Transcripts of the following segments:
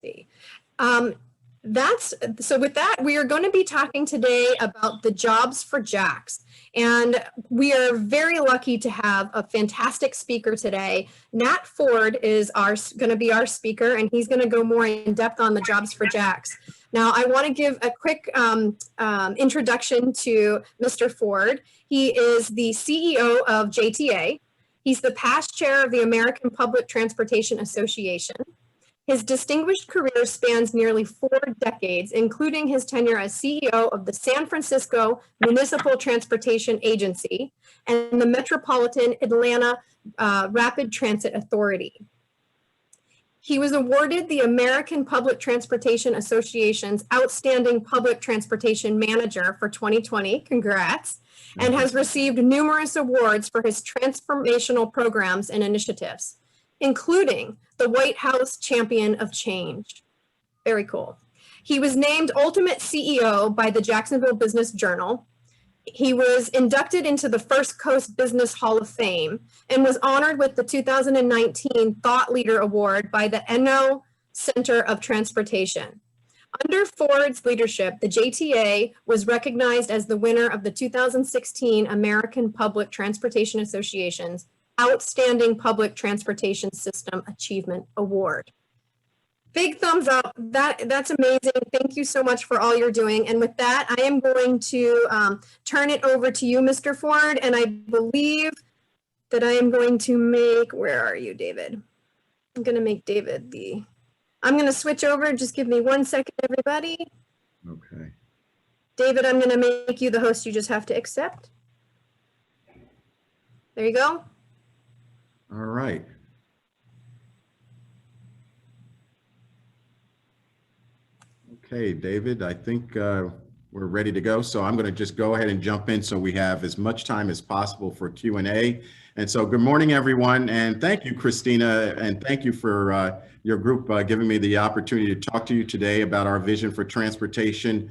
see. So with that, we are going to be talking today about the jobs for Jax. And we are very lucky to have a fantastic speaker today. Nat Ford is going to be our speaker, and he's going to go more in depth on the jobs for Jax. Now, I want to give a quick introduction to Mr. Ford. He is the CEO of JTA. He's the past chair of the American Public Transportation Association. His distinguished career spans nearly 4 decades, including his tenure as CEO of the San Francisco Municipal Transportation Agency and the Metropolitan Atlanta Rapid Transit Authority. He was awarded the American Public Transportation Association's Outstanding Public Transportation Manager for 2020, congrats, and has received numerous awards for his transformational programs and initiatives, including the White House Champion of Change. Very cool. He was named Ultimate CEO by the Jacksonville Business Journal. He was inducted into the First Coast Business Hall of Fame and was honored with the 2019 Thought Leader Award by the Eno Center of Transportation. Under Ford's leadership, the JTA was recognized as the winner of the 2016 American Public Transportation Association's Outstanding Public Transportation System Achievement Award. Big thumbs up. That's amazing. Thank you so much for all you're doing. And with that, I am going to turn it over to you, Mr. Ford. And I believe that I am going to make, where are you, David? I'm going to make David I'm going to switch over. Just give me 1 second, everybody. Okay. David, I'm going to make you the host. You just have to accept. There you go. All right. Okay, David, I think we're ready to go. So I'm going to just go ahead and jump in so we have as much time as possible for Q&A. And so good morning, everyone. And thank you, Christina. And thank you for your group giving me the opportunity to talk to you today about our vision for transportation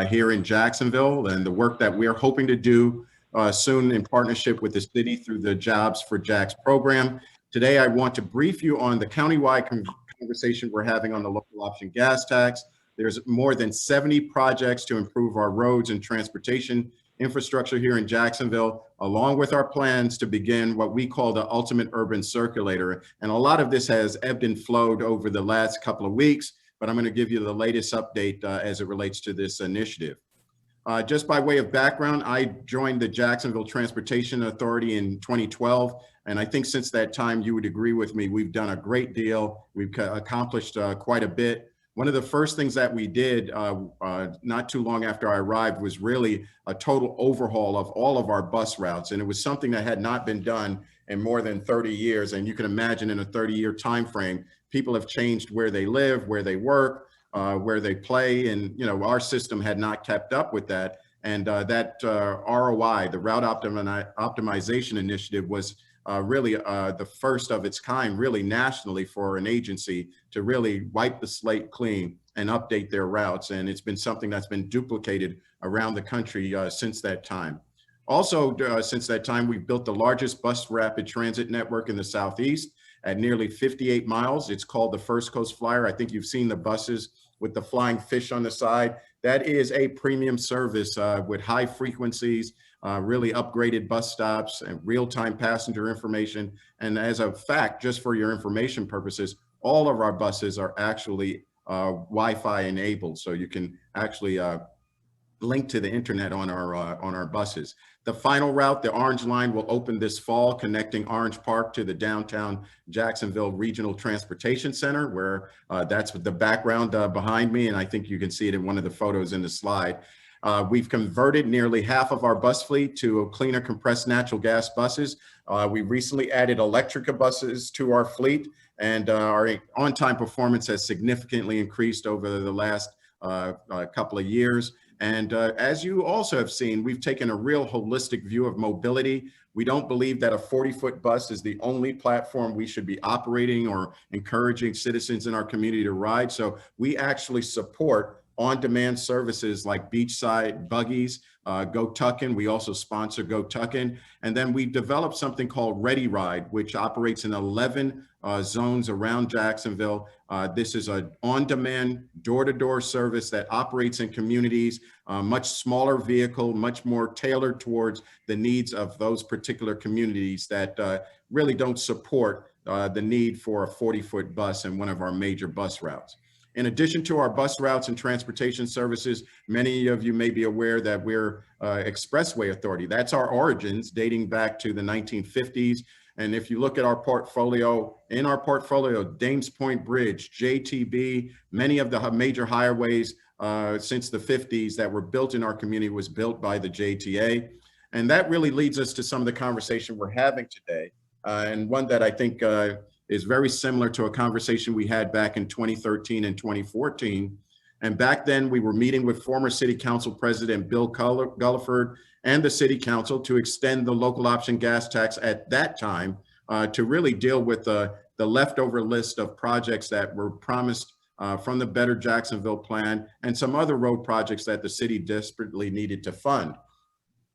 here in Jacksonville and the work that we're hoping to do soon in partnership with the city through the Jobs for Jax program. Today, I want to brief you on the countywide conversation we're having on the local option gas tax. There's more than 70 projects to improve our roads and transportation infrastructure here in Jacksonville, along with our plans to begin what we call the ultimate urban circulator. And a lot of this has ebbed and flowed over the last couple of weeks, but I'm going to give you the latest update as it relates to this initiative. Just by way of background, I joined the Jacksonville Transportation Authority in 2012. And I think since that time, you would agree with me, we've done a great deal. We've accomplished quite a bit. One of the first things that we did not too long after I arrived was really a total overhaul of all of our bus routes. And it was something that had not been done in more than 30 years. And you can imagine in a 30-year time frame, people have changed where they live, where they work, where they play. And, you know, our system had not kept up with that. And that ROI, the Route Optimization Initiative, was really the first of its kind, really nationally, for an agency to really wipe the slate clean and update their routes. And it's been something that's been duplicated around the country since that time. Also, since that time, we've built the largest bus rapid transit network in the Southeast at nearly 58 miles. It's called the First Coast Flyer. I think you've seen the buses with the flying fish on the side. That is a premium service with high frequencies, really upgraded bus stops and real-time passenger information. And as a fact, just for your information purposes, all of our buses are actually Wi-Fi enabled. So you can actually link to the internet on our buses. The final route, the Orange Line, will open this fall, connecting Orange Park to the downtown Jacksonville Regional Transportation Center, where that's the background behind me. And I think you can see it in one of the photos in the slide. We've converted nearly half of our bus fleet to cleaner compressed natural gas buses. We recently added electric buses to our fleet, and our on-time performance has significantly increased over the last couple of years. And as you also have seen, we've taken a real holistic view of mobility. We don't believe that a 40-foot bus is the only platform we should be operating or encouraging citizens in our community to ride. So we actually support on-demand services like beachside buggies, Go Tuckin'. We also sponsor Go Tuckin'. And then we developed something called Ready Ride, which operates in 11 zones around Jacksonville. This is an on-demand, door-to-door service that operates in communities, much smaller vehicle, much more tailored towards the needs of those particular communities that really don't support the need for a 40-foot bus in one of our major bus routes. In addition to our bus routes and transportation services, many of you may be aware that we're Expressway Authority. That's our origins dating back to the 1950s. And if you look at our portfolio, Dames Point Bridge, JTB, many of the major highways since the 50s that were built in our community was built by the JTA. And that really leads us to some of the conversation we're having today. And one that I think is very similar to a conversation we had back in 2013 and 2014. And back then we were meeting with former City Council President Bill Gulliford and the City Council to extend the local option gas tax at that time to really deal with the leftover list of projects that were promised from the Better Jacksonville plan and some other road projects that the city desperately needed to fund.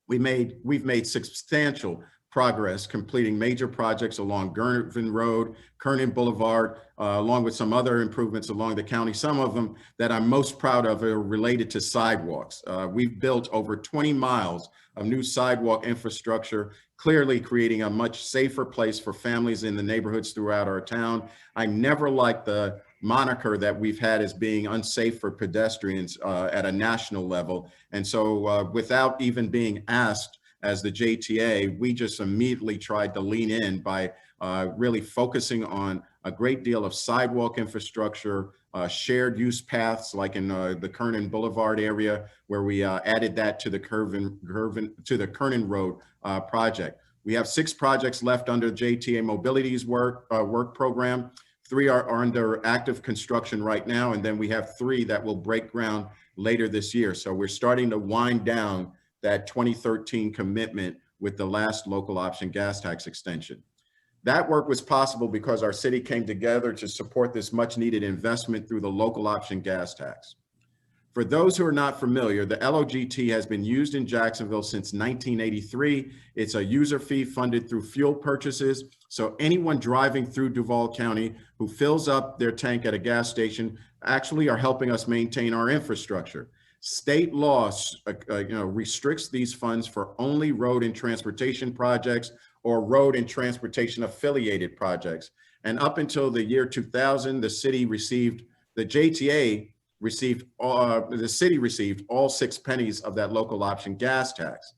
We've made substantial progress completing major projects along Gervin Road, Kernan Boulevard, along with some other improvements along the county. Some of them that I'm most proud of are related to sidewalks. We've built over 20 miles of new sidewalk infrastructure, clearly creating a much safer place for families in the neighborhoods throughout our town. I never liked the moniker that we've had as being unsafe for pedestrians at a national level. And so without even being asked, as the JTA, we just immediately tried to lean in by really focusing on a great deal of sidewalk infrastructure, shared use paths, like in the Kernan Boulevard area, where we added that to the Kernan Road project. We have 6 projects left under JTA Mobility's work program. 3 are under active construction right now, and then we have 3 that will break ground later this year. So we're starting to wind down that 2013 commitment with the last local option gas tax extension. That work was possible because our city came together to support this much needed investment through the local option gas tax. For those who are not familiar, the LOGT has been used in Jacksonville since 1983. It's a user fee funded through fuel purchases. So anyone driving through Duval County who fills up their tank at a gas station actually are helping us maintain our infrastructure. State law restricts these funds for only road and transportation projects or road and transportation affiliated projects. And up until the year 2000, the city received all 6 pennies of that local option gas tax.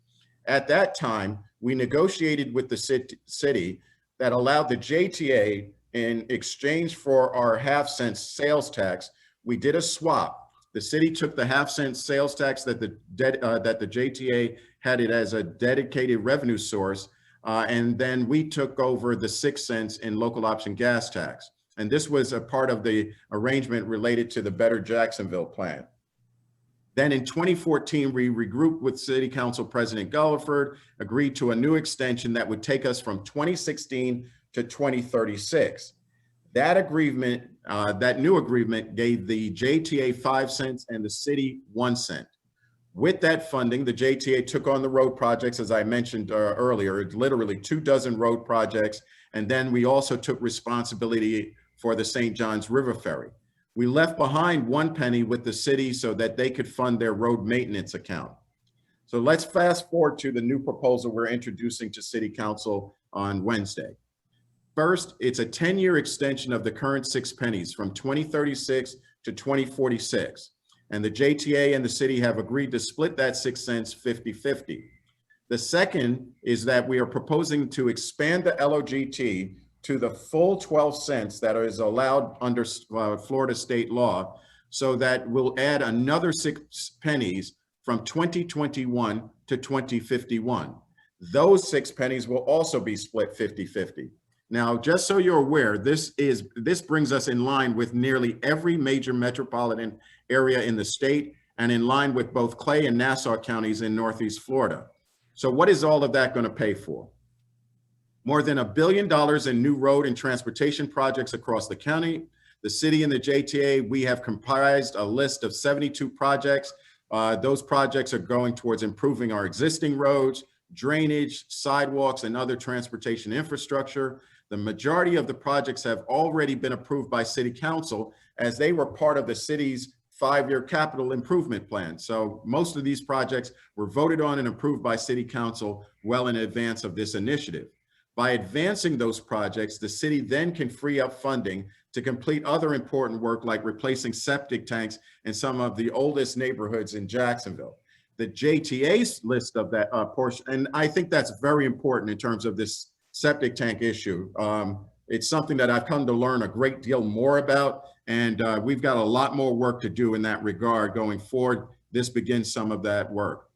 At that time, we negotiated with the city that allowed the JTA, in exchange for our half-cent sales tax, we did a swap. The city took the half-cent sales tax that the JTA had it as a dedicated revenue source, and then we took over the 6 cents in local option gas tax. And this was a part of the arrangement related to the Better Jacksonville plan. Then in 2014, we regrouped with City Council President Gulliford, agreed to a new extension that would take us from 2016 to 2036. That agreement, that new agreement gave the JTA 5 cents and the city 1 cent. With that funding, the JTA took on the road projects, as I mentioned earlier, literally 24 road projects. And then we also took responsibility for the St. Johns River Ferry. We left behind 1 penny with the city so that they could fund their road maintenance account. So let's fast forward to the new proposal we're introducing to City Council on Wednesday. First, it's a 10-year extension of the current 6 pennies from 2036 to 2046. And the JTA and the city have agreed to split that 6 cents 50-50. The second is that we are proposing to expand the LOGT to the full 12 cents that is allowed under Florida state law, so that we'll add another 6 pennies from 2021 to 2051. Those 6 pennies will also be split 50-50. Now, just so you're aware, this brings us in line with nearly every major metropolitan area in the state and in line with both Clay and Nassau counties in Northeast Florida. So what is all of that going to pay for? More than $1 billion in new road and transportation projects across the county. The city and the JTA, we have comprised a list of 72 projects. Those projects are going towards improving our existing roads, drainage, sidewalks, and other transportation infrastructure. The majority of the projects have already been approved by City Council as they were part of the city's 5-year capital improvement plan. So most of these projects were voted on and approved by City Council well in advance of this initiative. By advancing those projects, the city then can free up funding to complete other important work like replacing septic tanks in some of the oldest neighborhoods in Jacksonville. The JTA's list of that portion, and I think that's very important in terms of this septic tank issue. It's something that I've come to learn a great deal more about, and we've got a lot more work to do in that regard going forward. This begins some of that work.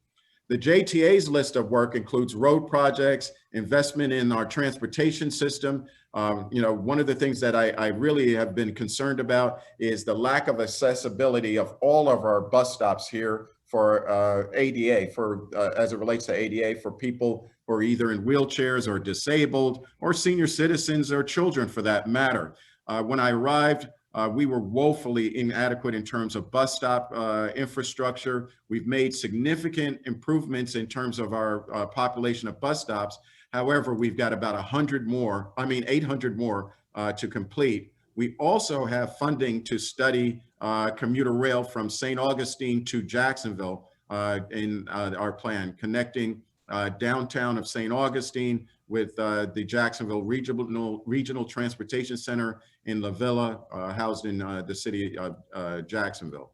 The JTA's list of work includes road projects, investment in our transportation system. One of the things that I really have been concerned about is the lack of accessibility of all of our bus stops here for ADA, as it relates to ADA, for people who are either in wheelchairs or disabled, or senior citizens or children for that matter. When I arrived, we were woefully inadequate in terms of bus stop infrastructure. We've made significant improvements in terms of our population of bus stops. However, we've got about 800 more to complete. We also have funding to study commuter rail from St. Augustine to Jacksonville in our plan, connecting downtown of St. Augustine with the Jacksonville Regional Transportation Center in La Villa, housed in the city of Jacksonville.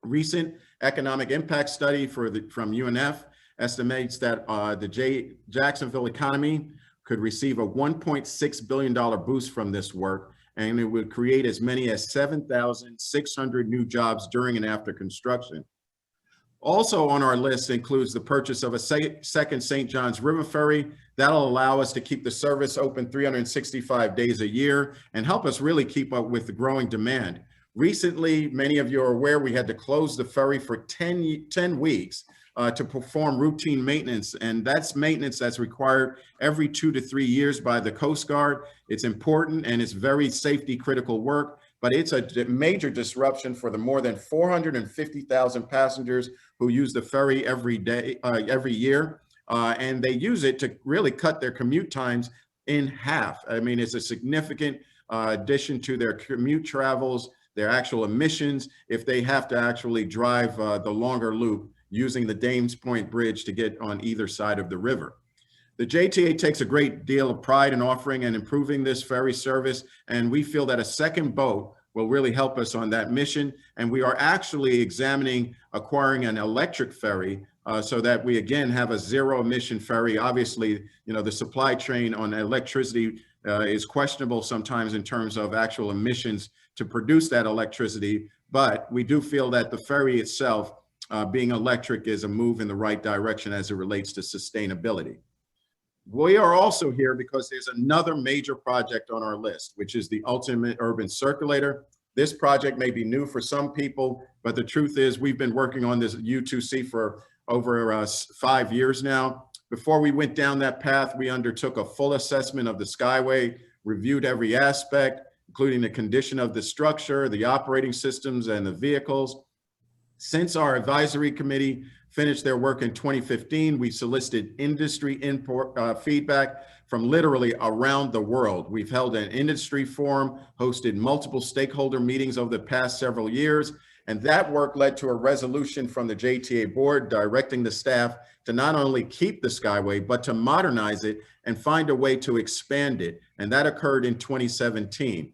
Recent economic impact study from UNF estimates that the Jacksonville economy could receive a $1.6 billion boost from this work, and it would create as many as 7,600 new jobs during and after construction. Also on our list includes the purchase of a second St. Johns River ferry. That'll allow us to keep the service open 365 days a year and help us really keep up with the growing demand. Recently, many of you are aware, we had to close the ferry for 10 weeks to perform routine maintenance, and that's maintenance that's required every 2 to 3 years by the Coast Guard. It's important and it's very safety critical work, but it's a major disruption for the more than 450,000 passengers who use the ferry every year, and they use it to really cut their commute times in half. I mean, it's a significant addition to their commute travels, their actual emissions, if they have to actually drive the longer loop using the Dames Point Bridge to get on either side of the river. The JTA takes a great deal of pride in offering and improving this ferry service, and we feel that a second boat will really help us on that mission. And we are actually examining acquiring an electric ferry so that we again have a zero emission ferry. Obviously, the supply chain on electricity is questionable sometimes in terms of actual emissions to produce that electricity, but we do feel that the ferry itself being electric is a move in the right direction as it relates to sustainability. We are also here because there's another major project on our list, which is the Ultimate Urban Circulator. This project may be new for some people, but the truth is we've been working on this U2C for over 5 years now. Before we went down that path, we undertook a full assessment of the Skyway, reviewed every aspect, including the condition of the structure, the operating systems, and the vehicles. Since our advisory committee finished their work in 2015, we solicited industry input feedback from literally around the world. We've held an industry forum, hosted multiple stakeholder meetings over the past several years, and that work led to a resolution from the JTA board directing the staff to not only keep the Skyway, but to modernize it and find a way to expand it. And that occurred in 2017.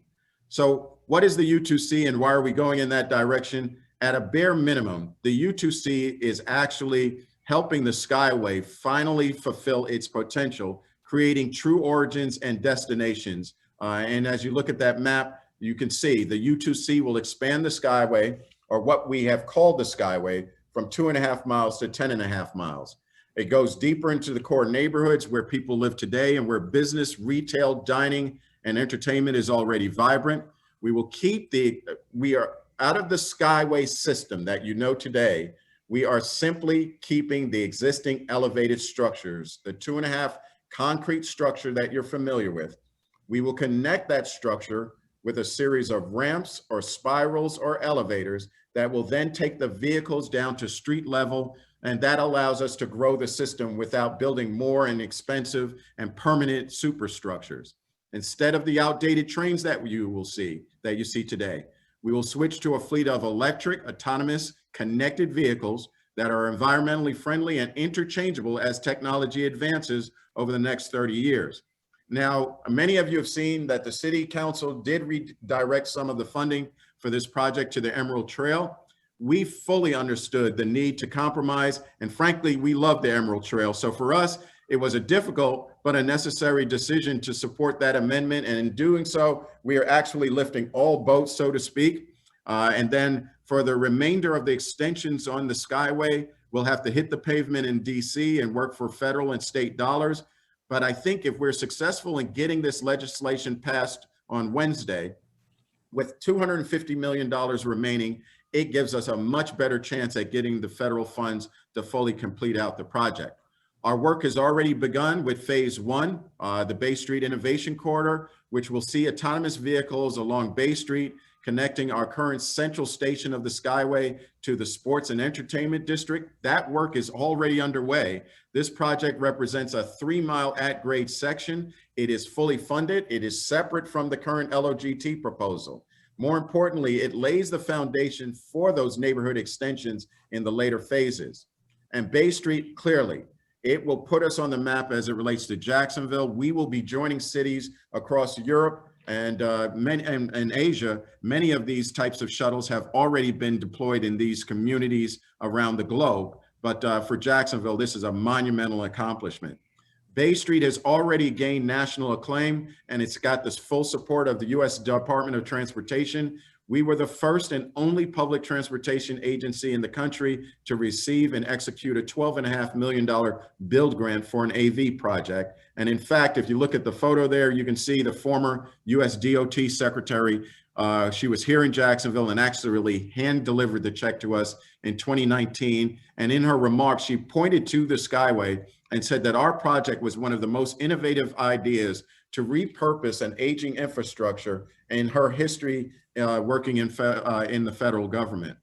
So what is the U2C and why are we going in that direction? At a bare minimum, the U2C is actually helping the Skyway finally fulfill its potential, creating true origins and destinations. And as you look at that map, you can see the U2C will expand the Skyway, or what we have called the Skyway, from 2.5 miles to 10.5 miles. It goes deeper into the core neighborhoods where people live today and where business, retail, dining, and entertainment is already vibrant. We are out of the Skyway system that you know today. We are simply keeping the existing elevated structures, the 2.5 concrete structure that you're familiar with. We will connect that structure with a series of ramps or spirals or elevators that will then take the vehicles down to street level. And that allows us to grow the system without building more and expensive and permanent superstructures. Instead of the outdated trains that you see today, we will switch to a fleet of electric, autonomous, connected vehicles that are environmentally friendly and interchangeable as technology advances over the next 30 years. Now, many of you have seen that the City Council did redirect some of the funding for this project to the Emerald Trail. We fully understood the need to compromise, and frankly, we love the Emerald Trail. So for us, it was a difficult but a necessary decision to support that amendment. And in doing so, we are actually lifting all boats, so to speak. And then for the remainder of the extensions on the Skyway, we'll have to hit the pavement in DC and work for federal and state dollars. But I think if we're successful in getting this legislation passed on Wednesday, with $250 million remaining, it gives us a much better chance at getting the federal funds to fully complete out the project. Our work has already begun with phase one, the Bay Street Innovation Corridor, which will see autonomous vehicles along Bay Street, connecting our current central station of the Skyway to the sports and entertainment district. That work is already underway. This project represents a 3-mile at-grade section. It is fully funded. It is separate from the current LOGT proposal. More importantly, it lays the foundation for those neighborhood extensions in the later phases. And Bay Street, clearly, it will put us on the map as it relates to Jacksonville. We will be joining cities across Europe and Asia. Many of these types of shuttles have already been deployed in these communities around the globe. But for Jacksonville, this is a monumental accomplishment. Bay Street has already gained national acclaim, and it's got this full support of the U.S. Department of Transportation. We were the first and only public transportation agency in the country to receive and execute a $12.5 million build grant for an AV project. And in fact, if you look at the photo there, you can see the former USDOT secretary. She was here in Jacksonville and actually hand delivered the check to us in 2019. And in her remarks, she pointed to the Skyway and said that our project was one of the most innovative ideas to repurpose an aging infrastructure in her history working in the federal government.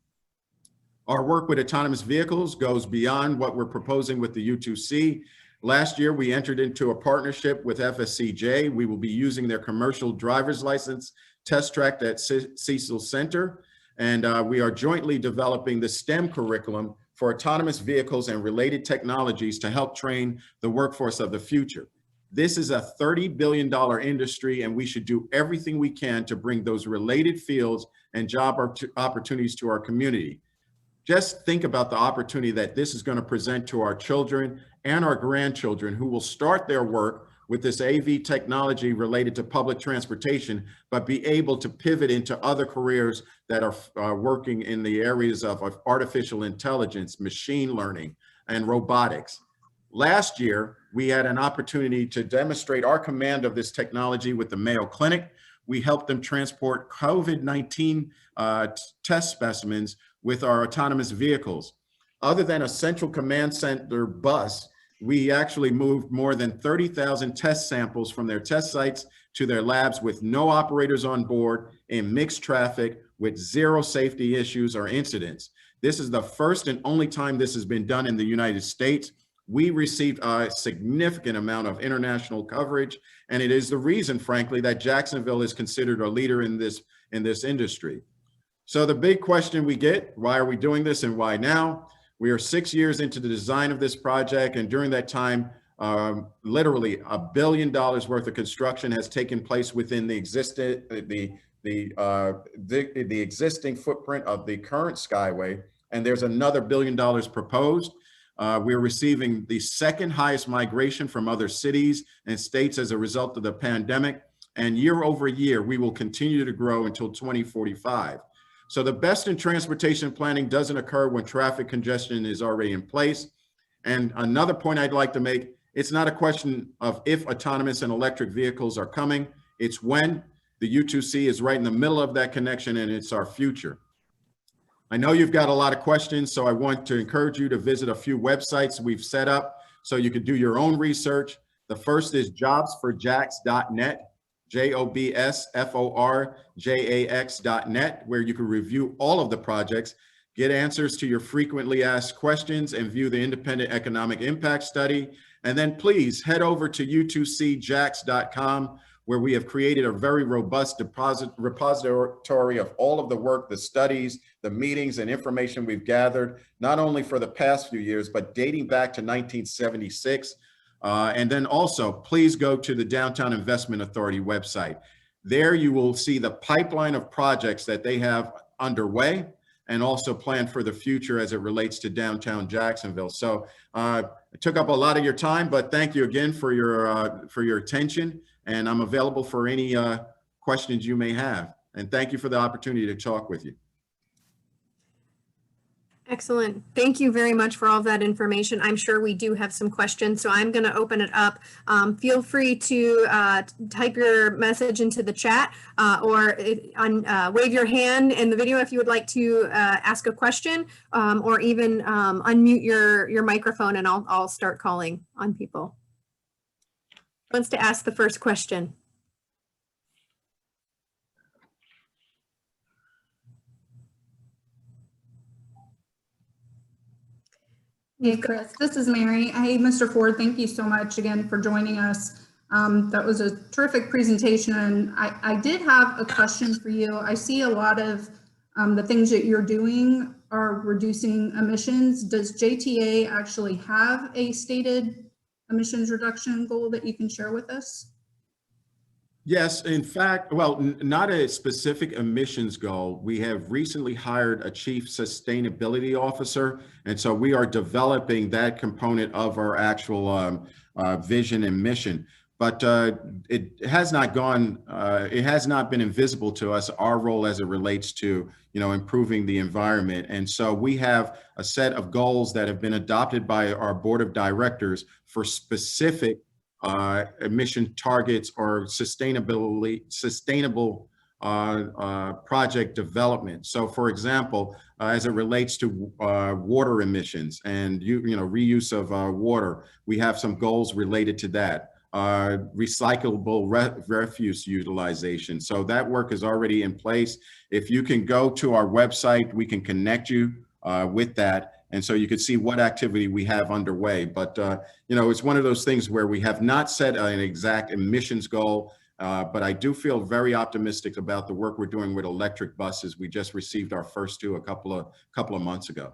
Our work with autonomous vehicles goes beyond what we're proposing with the U2C. Last year, we entered into a partnership with FSCJ. We will be using their commercial driver's license test track at Cecil Center. And we are jointly developing the STEM curriculum for autonomous vehicles and related technologies to help train the workforce of the future. This is a $30 billion industry, and we should do everything we can to bring those related fields and job opportunities to our community. Just think about the opportunity that this is going to present to our children and our grandchildren who will start their work with this AV technology related to public transportation, but be able to pivot into other careers that are working in the areas of artificial intelligence, machine learning, and robotics. Last year, we had an opportunity to demonstrate our command of this technology with the Mayo Clinic. We helped them transport COVID-19 test specimens with our autonomous vehicles. Other than a central command center bus, we actually moved more than 30,000 test samples from their test sites to their labs with no operators on board in mixed traffic with zero safety issues or incidents. This is the first and only time this has been done in the United States. We received a significant amount of international coverage, and it is the reason, frankly, that Jacksonville is considered a leader in this industry. So the big question we get, why are we doing this and why now? We are 6 years into the design of this project, and during that time, literally $1 billion worth of construction has taken place within the existing footprint of the current Skyway, and there's another $1 billion proposed. We're receiving the second highest migration from other cities and states as a result of the pandemic, and year over year, we will continue to grow until 2045. So the best in transportation planning doesn't occur when traffic congestion is already in place. And another point I'd like to make, it's not a question of if autonomous and electric vehicles are coming, it's when. The U2C is right in the middle of that connection, and it's our future. I know you've got a lot of questions, so I want to encourage you to visit a few websites we've set up so you could do your own research. The first is jobsforjax.net, jobsforjax.net, where you can review all of the projects, get answers to your frequently asked questions, and view the independent economic impact study. And then please head over to u2cjax.com, where we have created a very robust repository of all of the work, the studies, the meetings, and information we've gathered, not only for the past few years, but dating back to 1976. And then also, please go to the Downtown Investment Authority website. There you will see the pipeline of projects that they have underway and also plan for the future as it relates to downtown Jacksonville. So I took up a lot of your time, but thank you again for your attention. And I'm available for any questions you may have. And thank you for the opportunity to talk with you. Excellent. Thank you very much for all of that information. I'm sure we do have some questions, so I'm going to open it up. Feel free to type your message into the chat or wave your hand in the video if you would like to ask a question, or even unmute your microphone, and I'll start calling on people. Who wants to ask the first question? Hey, Chris, this is Mary. Hey, Mr. Ford, thank you so much again for joining us. That was a terrific presentation. And I did have a question for you. I see a lot of the things that you're doing are reducing emissions. Does JTA actually have a stated emissions reduction goal that you can share with us? Yes, in fact, well, not a specific emissions goal. We have recently hired a chief sustainability officer, and so we are developing that component of our actual vision and mission. But it has not been invisible to us, our role as it relates to, improving the environment. And so we have a set of goals that have been adopted by our board of directors for specific emission targets or sustainable project development. So for example, as it relates to water emissions and reuse of water, we have some goals related to that. Recyclable refuse utilization. So that work is already in place. If you can go to our website, we can connect you with that. And so you can see what activity we have underway. But, it's one of those things where we have not set an exact emissions goal, but I do feel very optimistic about the work we're doing with electric buses. We just received our first two a couple of months ago.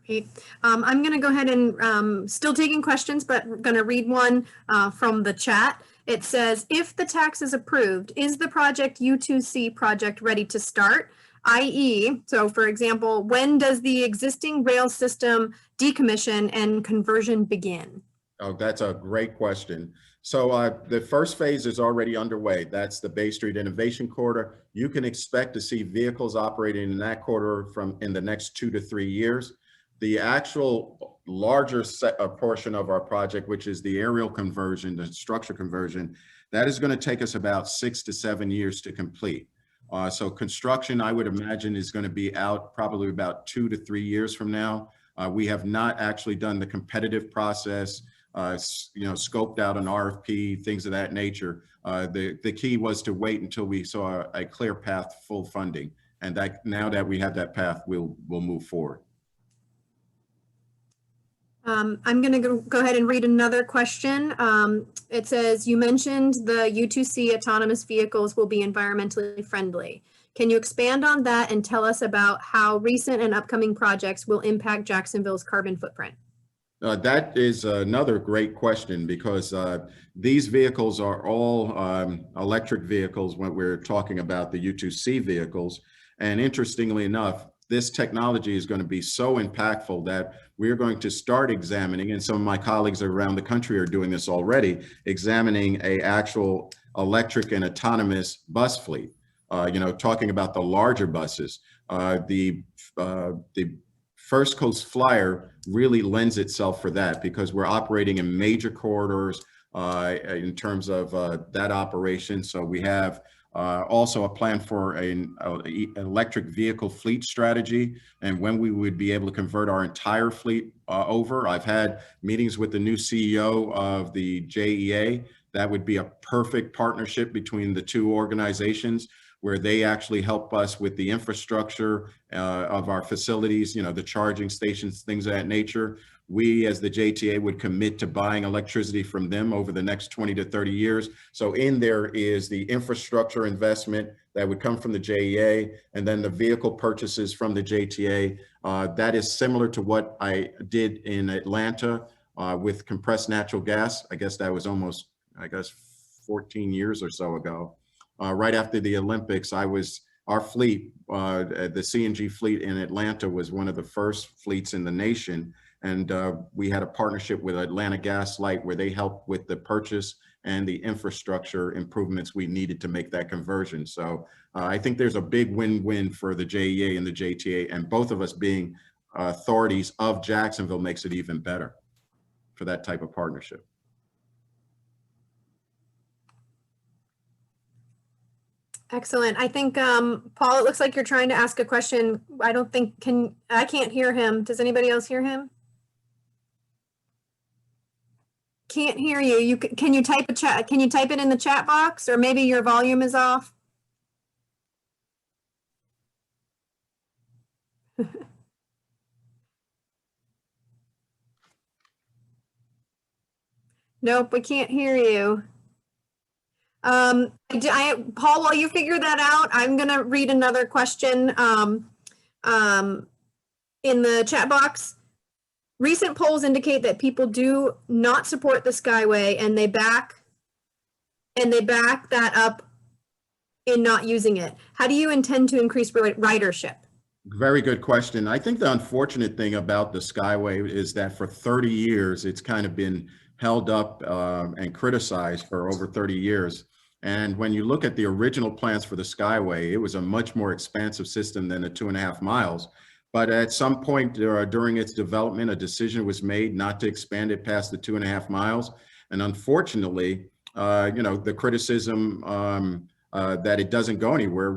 Great. I'm going to go ahead and still taking questions, but we're going to read one from the chat. It says, if the tax is approved, is the project U2C project ready to start? i.e., so for example, when does the existing rail system decommission and conversion begin? Oh, that's a great question. So the first phase is already underway. That's the Bay Street Innovation Corridor. You can expect to see vehicles operating in that corridor in the next 2 to 3 years. The actual larger portion of our project, which is the aerial conversion, the structure conversion, that is going to take us about 6 to 7 years to complete. So construction, I would imagine, is going to be out probably about 2 to 3 years from now. We have not actually done the competitive process, scoped out an RFP, things of that nature. The key was to wait until we saw a clear path, full funding, and that now that we have that path, we'll move forward. I'm going to go ahead and read another question. It says, you mentioned the U2C autonomous vehicles will be environmentally friendly. Can you expand on that and tell us about how recent and upcoming projects will impact Jacksonville's carbon footprint? That is another great question, because these vehicles are all electric vehicles when we're talking about the U2C vehicles. And interestingly enough, this technology is going to be so impactful that we're going to start examining, and some of my colleagues around the country are doing this already, examining an actual electric and autonomous bus fleet. Talking about the larger buses. The First Coast Flyer really lends itself for that, because we're operating in major corridors in terms of that operation. So we have Also a plan for an electric vehicle fleet strategy and when we would be able to convert our entire fleet over. I've had meetings with the new CEO of the JEA. That would be a perfect partnership between the two organizations where they actually help us with the infrastructure of our facilities, you know, the charging stations, things of that nature. We as the JTA would commit to buying electricity from them over the next 20 to 30 years. So in there is the infrastructure investment that would come from the JEA and then the vehicle purchases from the JTA. That is similar to what I did in Atlanta with compressed natural gas. I guess that was almost, 14 years or so ago. Right after the Olympics, our fleet, the CNG fleet in Atlanta was one of the first fleets in the nation. And we had a partnership with Atlanta Gas Light where they helped with the purchase and the infrastructure improvements we needed to make that conversion. So I think there's a big win-win for the JEA and the JTA, and both of us being authorities of Jacksonville makes it even better for that type of partnership. Excellent. I think, Paul, it looks like you're trying to ask a question. I don't think, I can't hear him. Does anybody else hear him? Can't hear you. Can you type can you type it in the chat box, or maybe your volume is off? Nope, we can't hear you. Paul, while you figure that out, I'm going to read another question in the chat box. Recent polls indicate that people do not support the Skyway, and they back that up in not using it. How do you intend to increase ridership? Very good question. I think the unfortunate thing about the Skyway is that for 30 years, it's kind of been held up and criticized for over 30 years. And when you look at the original plans for the Skyway, it was a much more expansive system than the 2.5 miles. But at some point during its development, a decision was made not to expand it past the 2.5 miles. And unfortunately, you know, the criticism that it doesn't go anywhere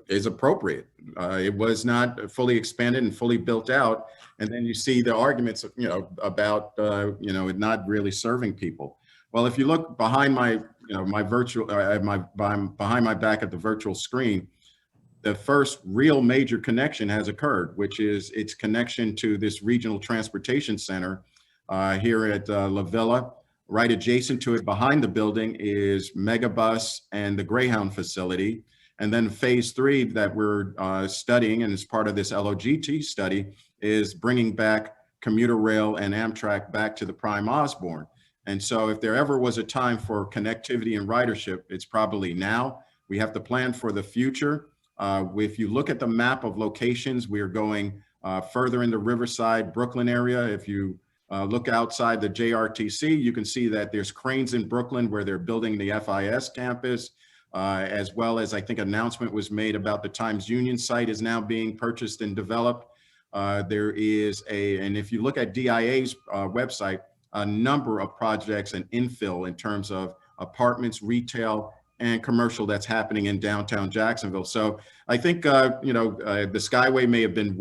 is appropriate. It was not fully expanded and fully built out. And then you see the arguments, you know, about, you know, it not really serving people. Well, if you look behind my, you know, my virtual, behind my back at the virtual screen, the first real major connection has occurred, which is its connection to this regional transportation center here at La Villa. Right adjacent to it behind the building is Megabus and the Greyhound facility. And then phase 3 that we're studying, and as part of this LOGT study, is bringing back commuter rail and Amtrak back to the Prime Osborne. And so if there ever was a time for connectivity and ridership, it's probably now. We have to plan for the future. If you look at the map of locations, we're going further in the Riverside, Brooklyn area. If you look outside the JRTC, you can see that there's cranes in Brooklyn where they're building the FIS campus. As well as I think announcement was made about the Times Union site is now being purchased and developed. There is and if you look at DIA's website, a number of projects and infill in terms of apartments, retail, and commercial that's happening in downtown Jacksonville. So I think, you know, the Skyway may have been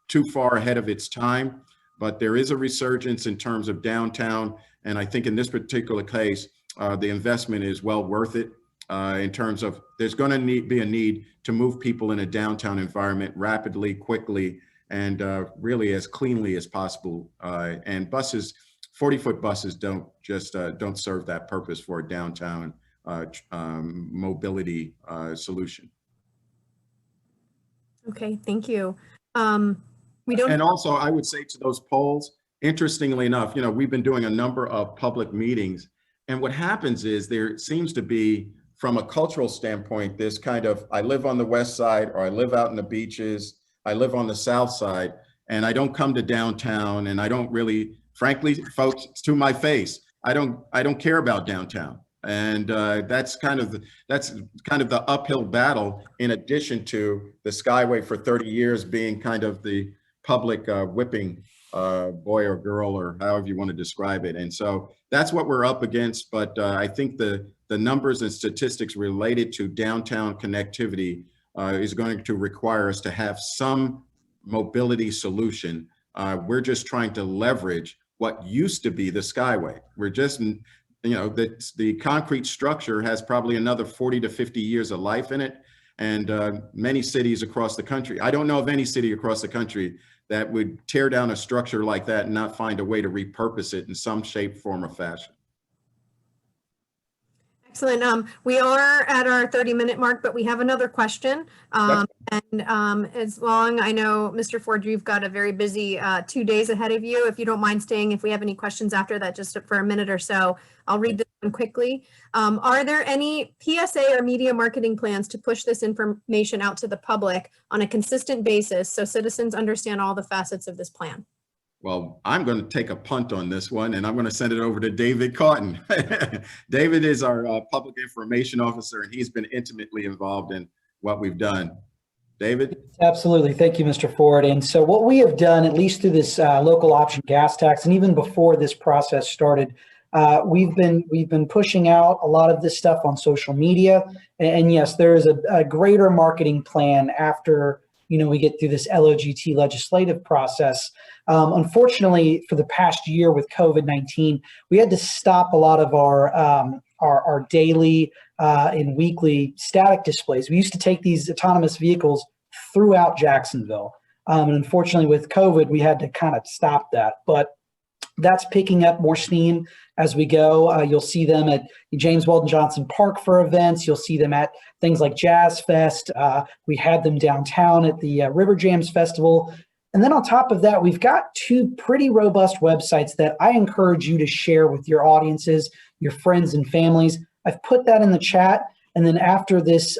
too far ahead of its time, but there is a resurgence in terms of downtown. And I think in this particular case, the investment is well worth it. In terms of there's going to be a need to move people in a downtown environment rapidly, quickly, and really as cleanly as possible. And buses, 40-foot buses don't serve that purpose for a downtown mobility solution. Okay, thank you. We don't. And also, I would say to those polls, interestingly enough, you know, we've been doing a number of public meetings, and what happens is there seems to be, from a cultural standpoint, this kind of, I live on the west side, or I live out in the beaches, I live on the south side, and I don't come to downtown, and I don't really, frankly, folks, to my face, I don't care about downtown. And that's kind of the uphill battle, in addition to the Skyway for 30 years being kind of the public whipping boy or girl, or however you want to describe it. And so that's what we're up against. But I think the the numbers and statistics related to downtown connectivity is going to require us to have some mobility solution. We're just trying to leverage what used to be the Skyway. We're just, you know, the concrete structure has probably another 40 to 50 years of life in it. And many cities across the country, I don't know of any city across the country that would tear down a structure like that and not find a way to repurpose it in some shape, form, or fashion. Excellent. We are at our 30-minute mark, but we have another question. As long, I know, Mr. Ford, you've got a very busy 2 days ahead of you. If you don't mind staying, if we have any questions after that, just for a minute or so, I'll read this one quickly. Are there any PSA or media marketing plans to push this information out to the public on a consistent basis so citizens understand all the facets of this plan? Well, I'm going to take a punt on this one, and I'm going to send it over to David Cotton. David is our public information officer, and he's been intimately involved in what we've done. David? Absolutely. Thank you, Mr. Ford. And so what we have done, at least through this local option gas tax, and even before this process started, we've been pushing out a lot of this stuff on social media. And yes, there is a greater marketing plan after we get through this LOGT legislative process. Unfortunately, for the past year with COVID-19, we had to stop a lot of our daily and weekly static displays. We used to take these autonomous vehicles throughout Jacksonville. And unfortunately, with COVID, we had to kind of stop that. But that's picking up more steam as we go. You'll see them at James Weldon Johnson Park for events. You'll see them at things like Jazz Fest. We had them downtown at the River Jams Festival. And then on top of that, we've got 2 pretty robust websites that I encourage you to share with your audiences, your friends and families. I've put that in the chat. And then after this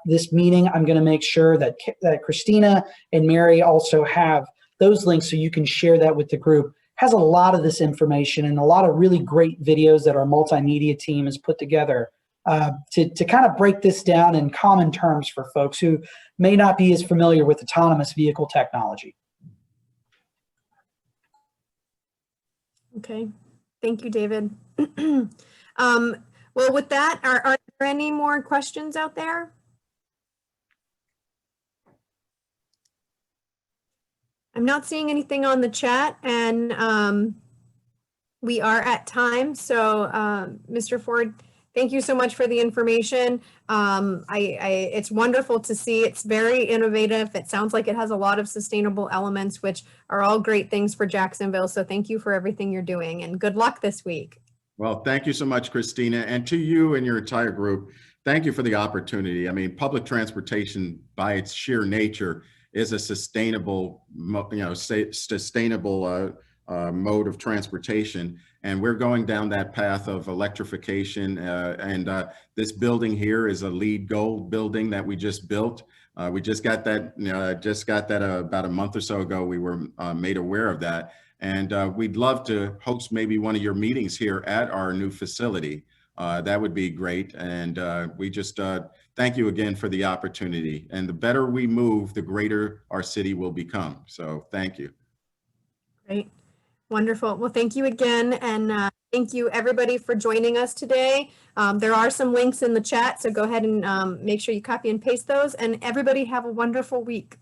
this meeting, I'm going to make sure that Christina and Mary also have those links so you can share that with the group. Has a lot of this information and a lot of really great videos that our multimedia team has put together to kind of break this down in common terms for folks who may not be as familiar with autonomous vehicle technology. Okay, thank you, David. Well, with that, are there any more questions out there? I'm not seeing anything on the chat, and we are at time. So, Mr. Ford, thank you so much for the information. It's wonderful to see. It's very innovative. It sounds like it has a lot of sustainable elements, which are all great things for Jacksonville. So thank you for everything you're doing, and good luck this week. Well, thank you so much, Christina, and to you and your entire group. Thank you for the opportunity. I mean, public transportation by its sheer nature is a sustainable, sustainable mode of transportation. And we're going down that path of electrification. This building here is a LEED Gold building that we just built. We just got that, about a month or so ago. We were made aware of that. And we'd love to host maybe one of your meetings here at our new facility. That would be great. And we just thank you again for the opportunity. And the better we move, the greater our city will become. So thank you. Great. Wonderful. Well, thank you again. And thank you everybody for joining us today. There are some links in the chat, so go ahead and make sure you copy and paste those. And everybody have a wonderful week.